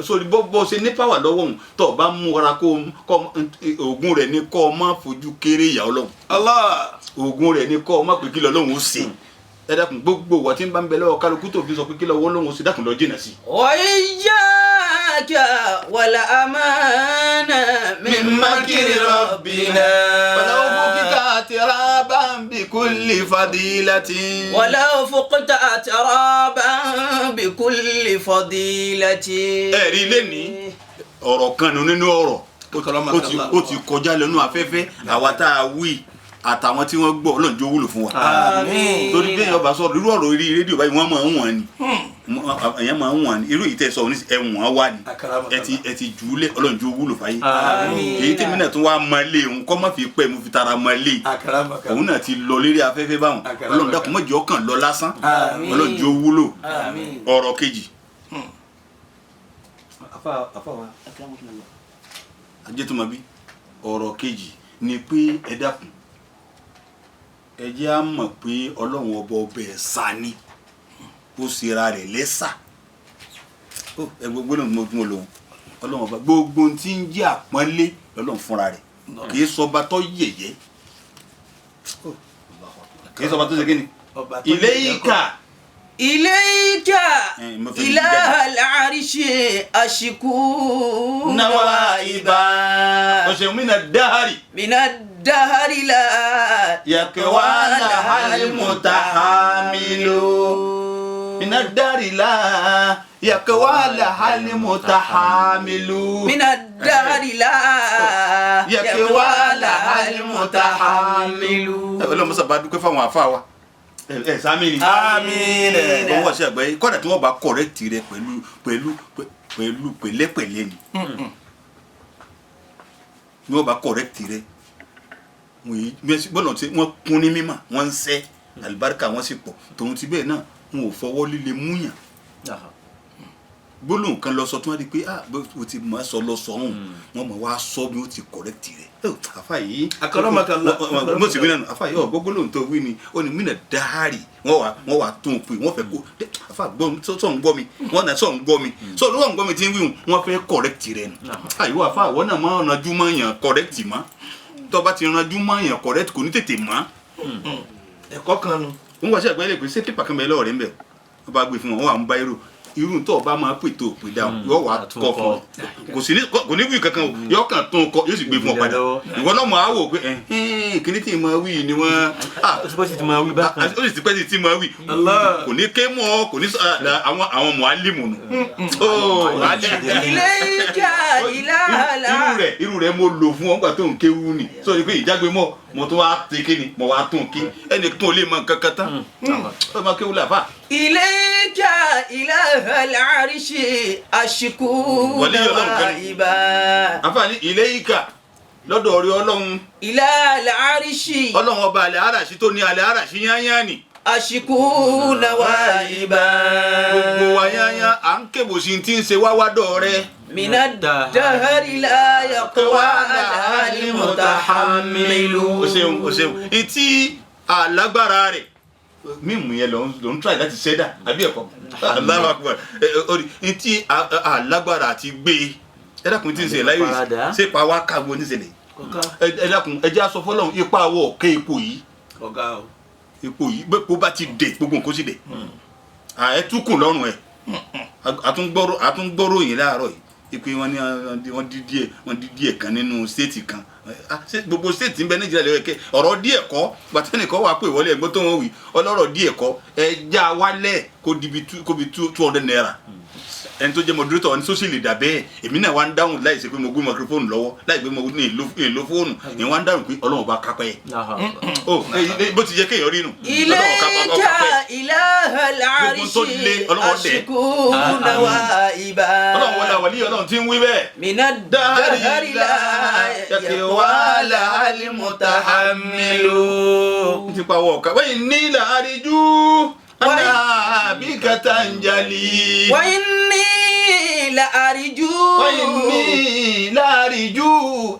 sórí bó ṣe ní pàwọ́ lọ́wọ́ òun tó o bá mú ara kó oògùn rẹ̀ ní kọ́ ọ má fojú kéré ìyá Ọlọ́run. Allah oògùn rẹ̀ ní kọ́ ọ má pé kí lọ́lọ́run ó ṣe ẹ dákun gbogbo wa tí ń bá ń bẹ lọ́wọ́ kálukú tó fi sọ pé kí lọ́wọ́ Ọlọ́run ó ṣe dákun lọ jìnnà sí. وإياك والأمان من مكر ربنا ولو فكك اعترابا بكل فضيلة ولو فقت اعترابا بكل فضيلة. ẹ̀rí lẹ́ni ọ̀rọ̀ kan nínú ọ̀rọ̀ ó ti kọjá lẹ́nu afẹ́fẹ́ àwa tá a wí àtàwọn tí wọ́n gbọ́ Ọlọ́run jọ̀ọ́ wúlò fún wa. Àmín. torí bí èèyàn bá sọ irú ọ̀rọ̀ orí rédíò báyìí wọ́n máa ń wọ̀n ni èèyàn máa ń wọ̀n ni irú ìtẹ́ sọ ẹ̀wọ̀n wá ni ẹ ti jù ú lé Ọlọ́run jọ̀ọ́ wúlò fáyé. èyí tèmi náà tún wá máa lé òun kọ́ má fi pẹ́ mo fi tara máa lé òun náà ti lọ lérí afẹ́fẹ́ báwọn Ọlọ́run dákun mọ́jọ́ ọkàn lọ lásán Ọlọ́run jọ̀ọ́ wúlò. ọ̀rọ̀ kejì ajé tó ma bí ọ̀rọ̀ kejì ni pé ẹ dákun ẹ jẹ́ á mọ̀ pé Ọlọ́run ọba ọbẹ̀ ẹ̀sà ni ó ṣera rẹ̀ lẹ́sà ẹ gbogbo náà mo lòun Ọlọ́run ọba gbogbo tí ń jẹ́ àpọ́nlé Ọlọ́run fúnra rẹ̀ kì í sọba tó yẹ̀yẹ́ kì í sọba tó ṣe kí ni إليك إله العرش أشكو نوائبا من الدهر لا يقوى لها المتحامل من الدهر لا يقوى لها المتحامل من الدهر لا يقوى لها المتحامل. Ọlọ́run mọ́sá bá dúpẹ́ fáwọn àfáà wa sami ni àmín owó ọ̀sẹ̀ àgbáyé kọ́dà tí wọ́n bá kọ̀rẹ́tì rẹ pẹ̀lú pẹ̀lẹ́pẹ̀lẹ́ ni wọ́n bá kọ̀rẹ́tì rẹ bọ́lá tí wọ́n kún ní mímọ́ wọ́n ń sẹ́ àlùbáríkà wọ́n sì pọ̀ tòun ti bẹ́ẹ̀ náà wọn ò fọwọ́ líle múyàn gbólóhùn kan lọ sọ tí wọ́n di pé o ti máa sọ lọ sọ ọ̀hún wọ́n mọ̀ wá sọ bí ó ti kọ̀rẹ́tì rẹ̀ àfa yìí mo sì wí náà àfa yìí ọ̀gbọ́n gbólóhùn tó wí ni ó ní mínà dáárì wọ́n wà tó ń pè wọ́n fẹ́ kó àfa sọ̀ ń gbọ́ mi wọ́n náà sọ̀ ń gbọ́ mi sọ̀ ló wà ń gbọ́ mi tí ń wí wọ́n fẹ́ kọ̀rẹ́tì rẹ̀ nù àyíwá àfa àwọn náà máa ranjú mọ́ yàn kọ̀rẹ́tì mọ́ tó bá ti ranjú mọ́ yàn kọ̀rẹ́tì kò ní tètè mọ́ ẹ̀kọ́ kan nu. wọ́n wá sí àgbáyé lè pè sí pépà kan bẹ́ẹ̀ lọ́ọ̀rẹ́ ń bẹ̀ wọ́n bá gbé fún wọn wọ́n wà ń bá irú tó o bá máa pè tó o pè dáhùn yóò wá kọ fún ọ kò ní wí kankan o yóò kàn tó o kọ yóò sì gbé fún ọ padà ìwọ náà máa wò pé kíní tí ma wí ni wọn ó sì pẹ́ sí ti máa wí bákan ó sì pẹ́ sí ti máa wí kò ní ké mọ́ kò ní àwọn mọ̀álìmù nù. ilé ìjà ìlàlá irú rẹ̀ mo lò fún ọ nígbà tó ń kéwú ni sọ pé ìjágbe mọ́ mo tún wá té kíni mo wá tún kí ẹnì tó lè mọ kankan tán ọ máa kéwú làfà. إليك إله العرش أشكو نوائبا. àǹfààní ilayka lọ́dọ̀ orí Ọlọ́run. إله العرش. Ọlọ́run ọba àlẹ́ àràṣí tó ní àlẹ́ àràṣí yányán ni. أشكو نوائبا. gbogbo wa yányán à ń kébò sí ti ń ṣe wáwádọ̀ rẹ. من الدهر لا يقوى لها المتحمل. o ṣeun ìtì alágbára rẹ̀ mímu yẹn ló ń try láti ṣẹ́dá àbí ẹ̀kọ́ Allahu Akbar ìtì alágbára àti gbé ẹ dákun tí ń ṣe láyé ṣe pa wá káàbọ̀ níṣẹ̀lẹ̀ ẹ dákun ẹ jẹ́ aṣọ fọlọ́run ipa àwọ̀ ọ̀kẹ́ ipò yìí ipò yìí bó bá ti dé gbogbo nǹkan sì dé ẹ túkùn lọ́rùn ẹ àtúngbọ́rò yìí láàárọ̀ yìí ipe wọ́n di díẹ̀ kan nínú stéètì kan gbogbo stéètì ń bẹ Nàìjíríà lẹ́yìn kẹ́ ọ̀rọ̀ díẹ̀ kọ́ gbàtẹ́nìkan wà pé ìwọlé ẹ̀gbọ́n tó wọ́n wí ọlọ́rọ̀ díẹ̀ kọ́ ẹ já wálẹ̀ kó bi 200 naira ẹni tó jẹ́ moderator ní sọ́sìlì dà bẹ́ẹ̀ èmi náà wá ń dáhùn láì ṣe pé mo gbé microphone lọ́wọ́ láì gbé mo ní èlò fóònù ni wá ń dáhùn pé Ọlọ́run bá kápẹ́ ẹ̀ bó ti jẹ́ kéèyàn rí nù. ilayka ilahal arshi ashku nawaiba. Ọlọ́run wọlé àwọlé Ọlọ́run tí ń wí bẹ́ẹ̀. minad dahri la yakwala al-mutahammilu. n ti pa wọ ọ̀ka wẹ́yìn ní ilà àríjú. أنا بك تنجلي وإني láàríjú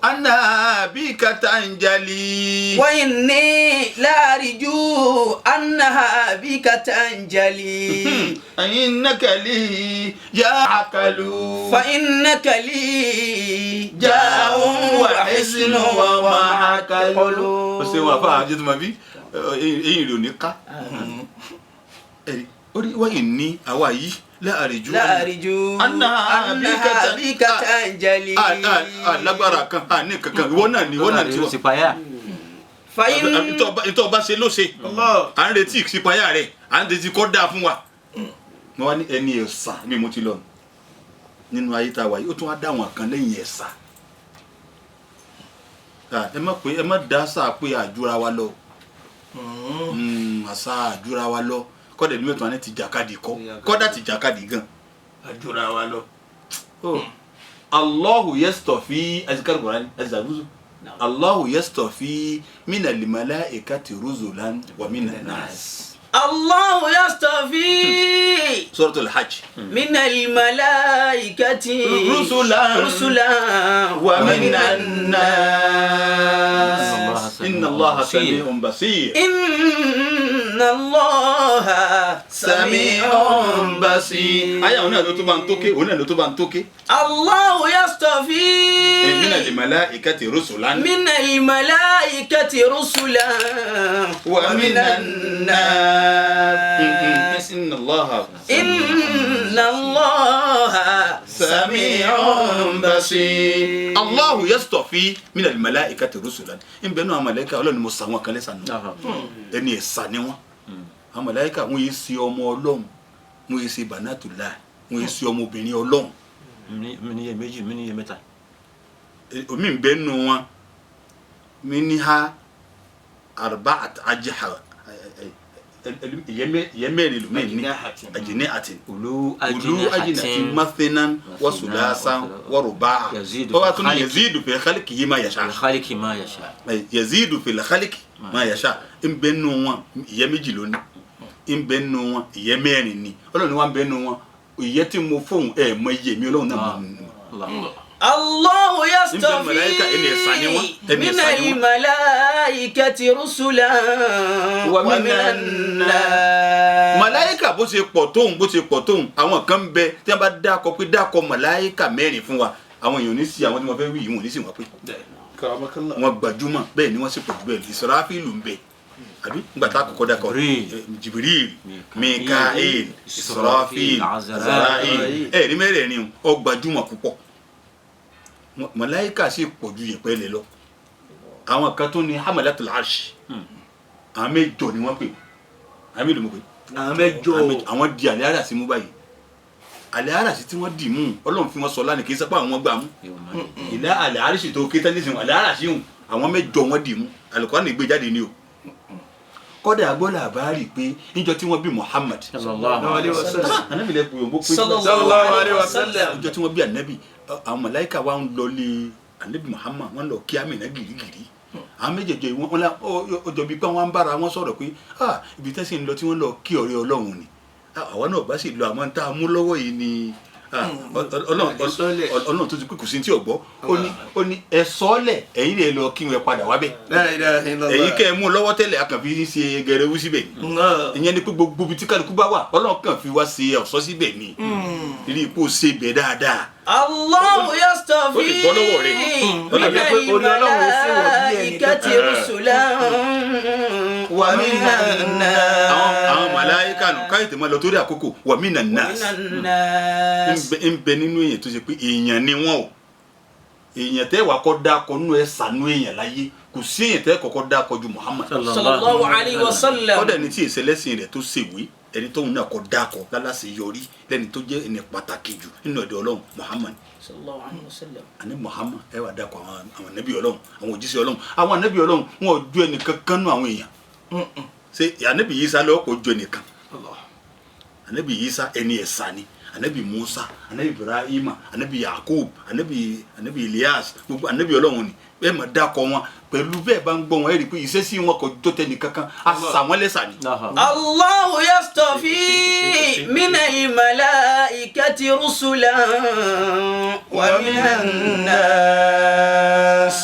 anna bika tanjali. wa inni láàríjú anna bika tanjali. innaka li ja'akalu. fa innaka li ja'un wa hisnu wa ma'akalu. ó ṣe wọn àfáà àjẹtù mọ bí eyín rẹ ò ní ká. orí wáyé ní àwa yìí láàríjú anna bika tanjali. alágbára kan ní kankan ìwọ náà ni tiwa. ìtọ́ ọba ṣe ló ṣe à ń retí ìṣípayá rẹ̀ à ń retí kọ́ dáa fún wa. mo wá ní ẹni ẹ̀sà mi mo ti lọ nínú ayé tá a wà yìí ó tún wá dá àwọn kan lẹ́yìn ẹ̀sà. ẹ má dá sáà pé àjúra wa lọ àṣà àjúra wa lọ kọ́dà ní mẹ́tọ́ ní ti jàkadì kọ́dà ti jàkadì gan àjúra wa lọ. Allahu yastafi azikari Qur'an azabuzu Allahu yastafi minal malaikati rusulan wa minan nas. Allahu yastafi Suratul Hajj minal malaikati rusulan wa minan nas. Inna Allaha sami'un basir. Inna Allaha sami'un basir. Aya ona ló tó bá ń tókè, ona ló tó bá ń tókè. Allahu yastafi minal malaikati rusulan wa minan nas. Inna Allaha sami'un basir. Allahu yastafi minal malaikati rusulan. In benu malaika Ọlọ́run mo sa wọn kan lẹ́sà nù. Ẹni ẹ̀sà ni wọ́n. Àwọn malaika wọ́n yìí sí ọmọ Ọlọ́run. Wọ́n yìí sí banatullah. Wọ́n yìí sí ọmọ obìnrin Ọlọ́run. mi ni ye méjì mi ni ye mẹ́ta. Omi ń bẹ nù wọn. Minha arba'at ajha. Yemeri lumeni ajine atin ulu ajinatin mathinan wa sulasan wa ruba'a wa tun yazidu fi khalqihi ma yasha yazidu fi khalqi ma yasha in bennu wa yemeji loni in bennu wa yemeri ni Ọlọ́run wa bennu wa iye tí mo fún mo iye mi Ọlọ́run náà mo Allahu yastafi minal malaikati rusulan wa minan nas. Màláíkà bó ṣe pọ̀ tóun àwọn kan bẹ tí wọ́n bá dákọ pé dákọ màláíkà mẹ́rin fún wa àwọn èèyàn ní sí àwọn tí wọ́n fẹ́ wí yìí wọ́n ní sí wọn pé wọ́n gbajúmọ̀ bẹ́ẹ̀ ni wọ́n sì pọ̀ jù bẹ́ẹ̀ Israfilu ń bẹ àbí nígbà tá a kọ́kọ́ dákọ Jibril Mikael Israfil Azrail ní mẹ́rẹ̀ẹ̀rin ó gbajúmọ̀ púpọ̀. Màláíkà sì pọ̀ ju yẹ̀pẹ̀ lẹ̀ lọ àwọn kan tó ní hamalatul arsh àwọn mẹ́jọ ni wọ́n pè àwọn mẹ́jọ mọ̀ pé àwọn mẹ́jọ àwọn di àlẹ́ àràsí mú báyìí àlẹ́ àràsí tí wọ́n dì mú Ọlọ́run fi wọn sọ lánàá kì í sẹ́pà àwọn gbà mú ìlà àlẹ́ àràsí tó ké tẹ́lẹ̀ sìn àlẹ́ àràsí hùn àwọn mẹ́jọ wọ́n dì mú Al-Qur'an gbé jáde ní o. Kọ́dà agbọ́lá àbárí pé níjọ́ tí wọ́n bí Muhammad sallallahu alaihi wasallam Ànábì lè pè pé sallallahu alaihi wasallam níjọ́ tí wọ́n bí Ànábì àwọn màláíkà wa ń lọ lé Ànábì Muhammad wọ́n lọ kí Àmínà gìrìgìrì àwọn méjèèjì wọn la ọjọ́ bíi pé wọ́n ń bára wọn sọ̀rọ̀ pé ibi tẹ́sí ń lọ tí wọ́n lọ kí ọ̀rẹ́ Ọlọ́run ni àwọn náà bá sì lọ àmọ́ tá a mú lọ́wọ́ yìí ni Ọlọ́run tó ti kú kù sí tí ò gbọ́ ó ní ẹ sọ́ọ̀lẹ̀ ẹ̀yin lè lọ kí wọn padà wá bẹ̀ ẹ̀yin kẹ́ ẹ mú lọ́wọ́ tẹ́lẹ̀ a kàn fi ṣe gẹrẹwú síbẹ̀ ni ìyẹn ni pé gbogbo ibi tí kálukú bá wà Ọlọ́run kàn fi wá ṣe ọ̀ṣọ́ síbẹ̀ ni rí ipò ṣe bẹ̀ dáadáa. Allahu yastafi minal malaikati rusulan wa minan nas. Àwọn màláíkà nù káyọ̀tẹ̀ máa lọ torí àkókò wa minan nas. ń bẹ nínú èèyàn tó ṣe pé èèyàn ni wọ́n o èèyàn tẹ́ wàá kọ́ dákọ̀ nínú ẹ̀ sànú èèyàn láyé kò sí èèyàn tẹ́ kọ́kọ́ dákọ̀ ju Muhammad sallallahu alaihi wasallam. kọ́dà ẹni tí ìṣẹlẹ́sìn rẹ̀ tó ṣèwé ẹni tóun náà kọ́ dákọ̀ lálàsì yọrí lẹ́ni tó jẹ́ ẹni pàtàkì jù nínú ẹ̀dẹ̀ Ọlọ́run Muhammad sallallahu alaihi wasallam. àní Muhammad ẹ wà dákọ̀ àwọn ànábì Ọlọ́run àwọn òjíṣẹ́ Ọlọ́run àwọn ànábì Ọlọ́run wọn ò ju ẹnì kankan nú àwọn èèyàn ṣe ànábì Ìsá lọ́wọ́ kò ju ẹnìkan ànábì Ìsá ẹni ẹ̀sà ni anabi Musa anabi Ibrahima anabi Yakub anabi Elias gbogbo anabi Ọlọ́run ni ẹ mọ̀ dákọ̀ wọn pẹ̀lú bẹ́ẹ̀ bá ń gbọ́ wọn ẹ rí i pé ìṣesí wọn kò tó tẹnì kankan a sà wọ́n lẹ́sà ni. Allahu yastafi minal malaikati rusulan wa minan nas.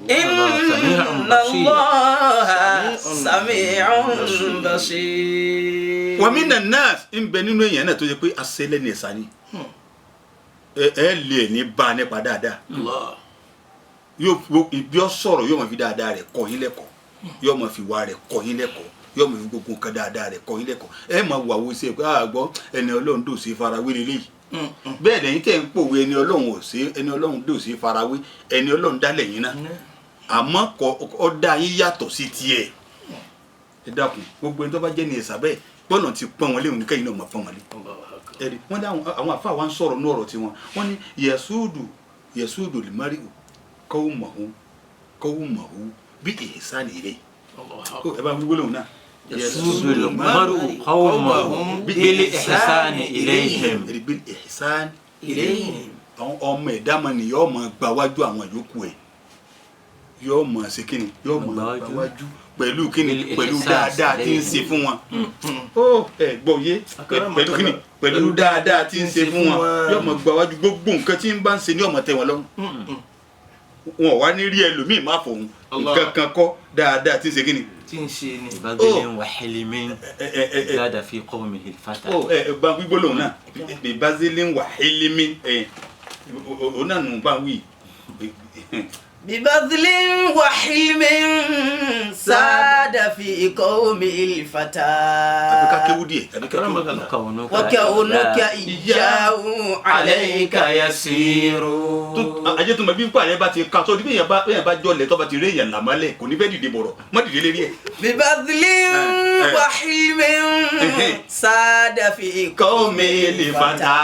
Inna Allaha sami'un basir. Wa minan nas ń bẹ nínú èèyàn náà tó yẹ pé asẹ́lẹ̀ ní ẹ̀sà ni ẹ lè ní bá a nípa dáadáa yóò ibi ọ sọ̀rọ̀ yóò máa fi dáadáa rẹ̀ kọ́ yín lẹ́kọ̀ọ́ yóò máa fi wá rẹ̀ kọ́ yín lẹ́kọ̀ọ́ yóò máa fi gbogbo nǹkan dáadáa rẹ̀ kọ́ yín lẹ́kọ̀ọ́ ẹ máa wà wó sí ẹ pé àgbọ̀ ẹni Ọlọ́run dò sí farawé lélẹ́yìí bẹ́ẹ̀ lẹ́yìn tẹ̀ ń pòwe ẹni Ọlọ́run ò sí ẹni Ọlọ́run dò sí farawé ẹni Ọlọ́run dá lẹ́yìn náà àmọ́ ọ dá yín yàtọ̀ sí tiẹ̀ ẹ dákun gbogbo ẹni tó bá jẹ́ ní ẹ̀sà bẹ́ẹ̀ bọ́ọ̀lù ti pọ́n wọn léwu ní kẹ́yìn náà máa pọ́n wọn lé ẹ̀rí wọ́n ní àwọn àfáà wa ń sọ̀rọ̀ ní ọ̀rọ̀ tiwọn wọ́n ní yẹ̀súdù lìmárìù kọ́wùmọ̀hù bí ìhìsánì ilé ẹ bá wíwó lòun náà yẹ̀súdù lìmárìù kọ́wùmọ̀hù bí ìhìsánì ilé bí ìhìsánì ilé àwọn ọmọ ẹ̀dá mọ̀ ni yóò máa gbà wájú àwọn yòókù ẹ̀ yóò máa ṣe kíni yóò máa gbà wájú pẹ̀lú kíni pẹ̀lú dáadáa tí ń ṣe fún wọn ẹ gbọ́ yé pẹ̀lú kíni pẹ̀lú dáadáa tí ń ṣe fún wọn yóò máa gbà wájú gbogbo nǹkan tí ń bá ń ṣe ní ọmọ tẹ́ wọn lọ́rùn wọn wá ní rí ẹlòmíì má fòun nǹkan kan kọ́ dáadáa tí ń ṣe kíni tí ń ṣe ni. ìbázilin wa hilmin zada fi qawmihi al-fata. bá gbígbó lòun náà ìbázilin wa hilmin òun náà nù bá wí. ببذل وحلم ساد في قوم الفتى وكونك إياه عليك يسير. ajé tó mọ bí nípa rẹ bá ti ka tó ní bẹ́ẹ̀ bá jọlẹ̀ tó bá ti rí èèyàn làmọ́lẹ̀ kò ní fẹ́ dìde bọ̀rọ̀ má dìde lérí ẹ̀. ببذل وحلم ساد في قوم الفتى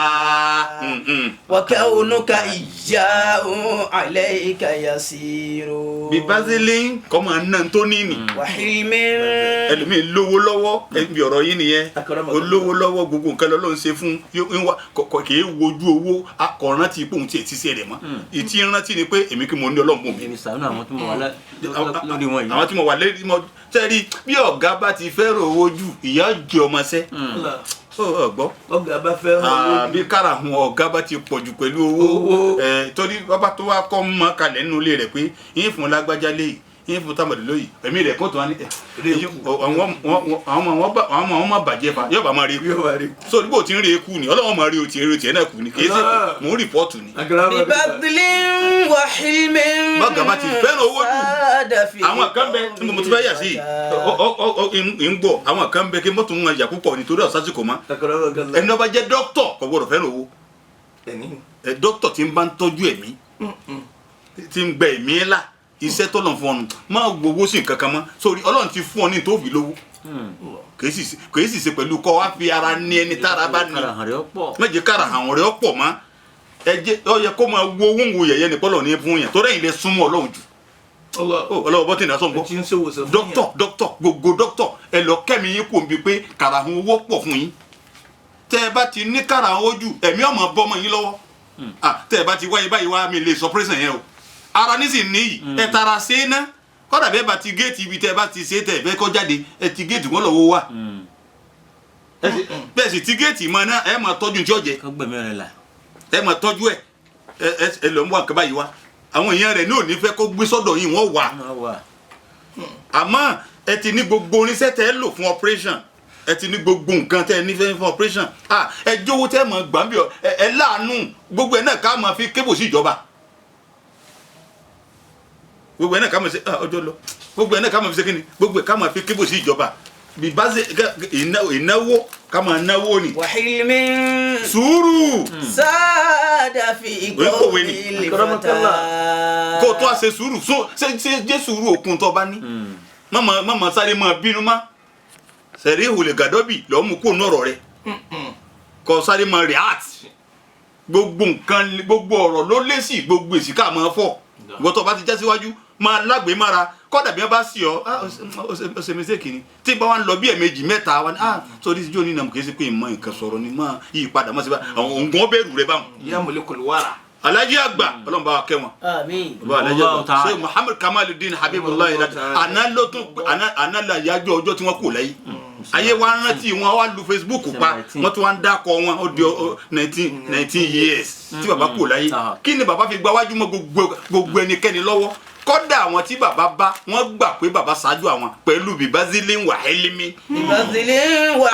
وكونك إياه عليك يسير. Bibazilin kọ́mọ náà tó ní ni. Wàhílmẹ́. ẹlòmíì lówó lọ́wọ́ ẹbí ọ̀rọ̀ yìí nìyẹn olówó lọ́wọ́ gbogbo nǹkan lọ́lọ́run ṣe fún kì í wojú owó akọ̀ràn tí ipò òun tiẹ̀ ti ṣe rẹ̀ mọ́ ìtì rántí ni pé èmi kí mo ní Ọlọ́run bò mí. èmi sàánú àwọn tí mo wà lórí wọn yìí. àwọn tí mo wà lórí wọn tẹ́rí bí ọ̀gá bá ti fẹ́ràn owó jù ìyá jẹ ọmọ sẹ́ ọgbọ́ ọ̀gá bá fẹ́ràn bí káràhùn ọ̀gá bá ti pọ̀jù pẹ̀lú owó torí bàbá tó wá kọ́ mọ́ kalẹ̀ nínú ilé rẹ̀ pé yín fún lágbájá léyìí yín fún tábàdì lóyìí èmi rẹ̀ kó tó wá ní àwọn ọmọ má bàjẹ́ fa yóò bá máa rí ikú so nígbà tí ń rí ikú ni Ọlọ́run máa rí o tiẹ̀ náà kú ni kì í ṣe mò ń rìpọ́ọ̀tù ni. bibadlin wa hilmin. bọ́gà bá ti fẹ́ràn owó jù àwọn kan bẹ tí mo ti fẹ́ yà sí ń gbọ́ àwọn kan bẹ kí mọ́tò ń yà púpọ̀ nítorí ọ̀sásìkò mọ́ ẹni ọba jẹ́ dókítọ̀ kò gbọdọ̀ fẹ́ràn owó dókítọ̀ tí ń bá ń tọ́jú ẹ̀mí tí ń gbẹ ẹ̀mí là iṣẹ́ tó lọ́n fún ọ máa gbowó sí nǹkan kan mọ́ sórí Ọlọ́run ti fún ọ ní tó fi lówó kìí sì ṣe pẹ̀lú kọ́ wá fi ara ní ẹni tára bá ní méje kára àwọn rẹ̀ ọ̀pọ̀ mọ́ ẹjẹ ọ yẹ kó máa wo owó ń wo yẹ̀yẹ́ ní pọ́lọ̀ ní fún yẹn tó rẹ̀yìn lè súnmọ́ Ọlọ́run jù Ọlọ́run bọ́ tí ìdásọ́ ń bọ́ dókítọ̀ gbogbo dókítọ̀ ẹ lọ kẹ́mi yín kò ń bi pé kára àwọn owó pọ̀ fún yín tẹ́ ẹ bá ti ní kára àwọn ojú ẹ̀mí ọmọ bọ́mọ yín lọ́wọ́ tẹ́ ẹ bá ti wáyé báyìí wá mi lè sọ pírẹ́sàn yẹn o ara nísìn níyì ẹ tara ṣe é ná kọ́dà bẹ́ẹ̀ bá ti géètì ibi tẹ́ ẹ bá ti ṣe é tẹ́ ẹ fẹ́ kọ́ jáde ẹ ti géètì wọn lọ́wọ́ wá bẹ́ẹ̀ sì ti géètì mọ́ náà ẹ máa tọ́jú tí ó jẹ ẹ máa tọ́jú ẹ lọ́ mú àkàbá yìí wá àwọn èèyàn rẹ̀ ní ò ní fẹ́ kó gbé sọ́dọ̀ yìí wọ́n wà àmọ́ ẹ ti ní gbogbo oníṣẹ́ tẹ́ ẹ lò fún operation ẹ ti ní gbogbo nǹkan tẹ́ ẹ nífẹ̀ẹ́ fún operation ẹ jówó tẹ́ ẹ máa gbà ń bí ẹ láàánú gbogbo ẹ náà ká máa fi kébù sí ìjọba gbogbo ẹ̀ náà ká máa ṣe ọjọ́ lọ gbogbo ẹ̀ náà ká máa fi ṣe kíni gbogbo ẹ̀ ká máa fi kébù sí ìjọba bí bá ṣe ìnáwó ká máa náwó ni. wàhílmí. sùúrù. sáàdà fi ìkọ́ ilé fata. kó o tó a ṣe sùúrù ṣe jẹ́ sùúrù òkun tó bá ní. má sáré máa bínú má sẹ̀rí ìhùlẹ̀ gàdọ́bì lọ́ọ́ mú kó nọ̀rọ̀ rẹ̀ kó sáré máa react gbogbo nǹkan gbogbo ọ̀rọ̀ ló lé sí gbogbo èsì ká máa fọ̀ ìwọ tó bá ti já síwájú máa lágbè mára kọ́dà bí wọ́n bá sí ọ ó ṣe mistake ni tí bá wà ń lọ bí ẹ̀ẹ̀mejì mẹ́ta wa ni sórí ìjọ ní nàmú kì í ṣe pé ìmọ̀ nǹkan sọ̀rọ̀ ni máa yí padà mọ́ sí bá àwọn òǹgàn bẹ̀rù rẹ báwọn. ìyá mọ̀lẹ́kọ̀lù wàrà. Alhaji àgbà Ọlọ́run bá wa kẹ́ wọn. Àmín. Alhaji àgbà ṣe Muhammad Kamaluddin Habibullah àná la yájọ́ ọjọ́ tí wọ́n kù láyé ayé wa rántí wọn wá lu Facebook pa wọ́n tún wá ń dákọ wọn ó di 19 years tí bàbá kù láyé kí ni bàbá fi gba wájú mọ́ gbogbo ẹnikẹ́ni lọ́wọ́ kódà àwọn tí bàbá bá wọ́n gbà pé bàbá ṣáájú àwọn pẹ̀lú bibazilin wa hilmi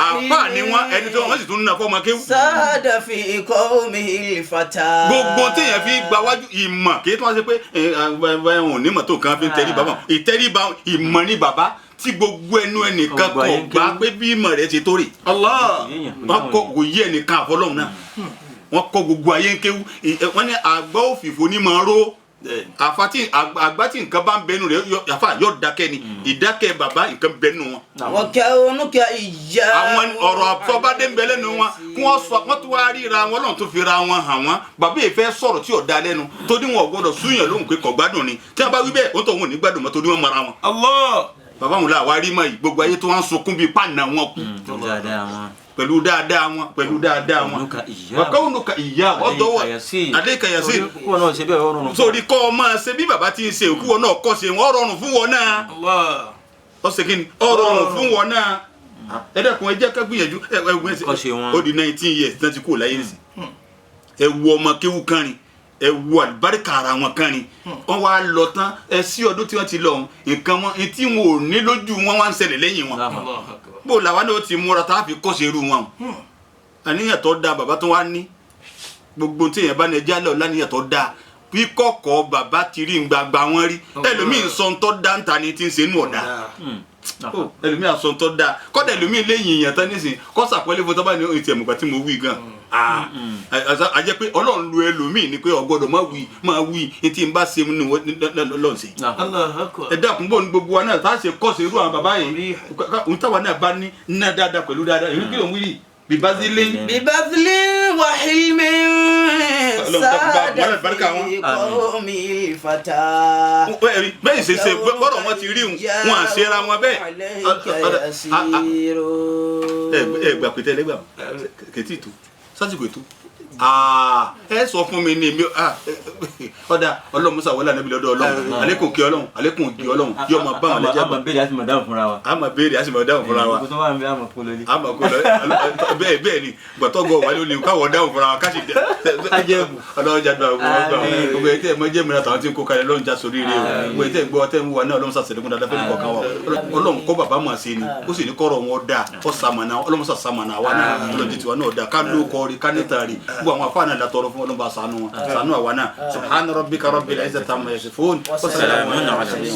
àpá ni wọ́n ẹni tí wọ́n sì tún ń nà fọ́mọ kéwù. sáàdà fi qawmil fata. gbogbo téèyàn fi gba wájú ìmọ̀ kì í tún wá sí pé ẹ̀hún onímọ̀ tó kàn fi ń tẹríba wọn ìtẹríba ìmọ̀ ní bàbá tí gbogbo ẹnu ẹnìkan kò gbà pé bí ìmọ̀ rẹ̀ ti tó rè. Allah wọn kọ kò yí ẹnìkan àfọlọ́hún náà wọn kọ gbogbo ayé ń kéwú wọn ní àgbà òfìfo ní máa ró àgbà tí nǹkan bá ń bẹnu rẹ̀ yóò dákẹ́ ni ìdákẹ́ bàbá nǹkan bẹnu wọn. àwọn kẹwọnùkẹ ìyá. àwọn ọ̀rọ̀ àfọbádé ń bẹ lẹ́nu wọn kí wọ́n sọ wọ́n tún wá ríra wọn lọ́n tó fi ra wọn hàn wọ́n bàbá yìí fẹ́ sọ̀rọ̀ tí ò da lẹ́nu tó ní wọn ò gbọ́dọ̀ súnyàn lóhùn pé kò gbádùn ni tí wọ́n bá wí bẹ́ẹ̀ ó tó wọn ò ní gbádùn mọ́ tó ní wọn mara wọn. Allah bàbá wọn là wá rí mọ́ yìí gbogbo ayé tó wọ́n sunkún bíi pàànà wọn kù pẹ̀lú dáadáa wọn wàkàwọnùkà ìyá ọdọwọ adéka yasir sórí kọ́ ọ máa ṣe bí bàbá ti ń ṣe òkú wọn náà kọ́ ṣe wọn rọrùn fún wọn náà ọ̀sẹ̀ kí ni rọrùn fún wọn náà ẹ̀dẹ́kun ẹjẹ́ ká gbìyànjú ó di 19 years náà ti kú láyé nìsí ẹ wo ọmọ kéwú kánrin ẹ wo àlùbáríkà ara wọn kánrin wọn wá lọ tán ẹ sí ọdún tí wọn ti lọ nǹkan wọn tí wọn ò ní lójú wọn wá ń ṣẹlẹ̀ lẹ́yìn wọn bó làwọn náà ti múra tá a fi kọ́ṣe irú wọn àníyàn tó dáa bàbá tó wá ní gbogbo tí èèyàn bá ní ẹjẹ́ àlọ́ láníyàn tó dáa bí kọ̀kọ́ bàbá ti rí gbàgbà wọn rí ẹlòmíì sọ tó dá ń ta ni tí ń ṣe nù ọ̀dà ẹlòmíì sọ tó dá kọ́dà ẹlòmíì lẹ́yìn èèyàn tán nísìn kọ́sà pẹ́lẹ́ fún tọ́ba ní ìtì ẹ̀mùgbà tí mo wí gan a jẹ́ pé Ọlọ́run lu ẹlòmíì ni pé ọgbọ́dọ̀ máa wí etí ń bá ṣe ní lọ́ọ̀sẹ̀ ẹ dákun bò ní gbogbo wa náà tá a ṣe kọ́ṣe irú àwọn bàbá yìí òun táwa náà bá ní ná dáadáa pẹ̀lú dáadáa èmi kí ló ń wí yìí bibazilin wa hilmin sáàdà fi qawmil fata. bẹ́ẹ̀ ṣe gbọ́dọ̀ wọn ti rí wọn àṣẹra wọn bẹ́ẹ̀ ẹ gbà pété ẹlẹgbà kẹtì tó sásìkò ètò ẹ sọ fún mi ní mi ọ̀dà Ọlọ́run musa wọlé anabi lọ́dọ̀ Ọlọ́run alekun kí Ọlọ́run alekun di Ọlọ́run yóò máa bá wọn lẹ́jà àmọ́ béèrè àti mọ̀dáhùn fúnra wa. àmọ́ béèrè àti mọ̀dáhùn fúnra wa. gbogbo tó wà ń bẹ àmọ́ kó lórí. àmọ́ kó lórí bẹ́ẹ̀ ni gbọ̀tọ́gọ̀ wà lórí káwọ̀ dáhùn fúnra wa káṣí Ọlọ́run jáde gbogbo ètò ẹ̀mọ́ jẹ́ mìíràn tàwọn tí ń kó kalẹ̀ Ọlọ́run já sórí rẹ̀ gbogbo ètò ẹ̀gbọ́ tẹ́ ń wà náà Ọlọ́run sàṣẹ̀lẹ̀kùn dáadáa fẹ́ẹ́ kọ̀ọ̀kan wa Ọlọ́run kọ́ bàbá mọ̀ sí ni ó sì ní kọ́rọ̀ wọn dáa ó sàmànà Ọlọ́run sàmànà wa náà Ọlọ́run ti tiwa náà dáa ká ló kọ́ rí ká níta rí gbogbo àwọn afáàná látọrọ fún Ọlọ́run bá sànú àwa náà subhana rabbika rabbil izzati amma yasifun wa salamun ala al-mursalin.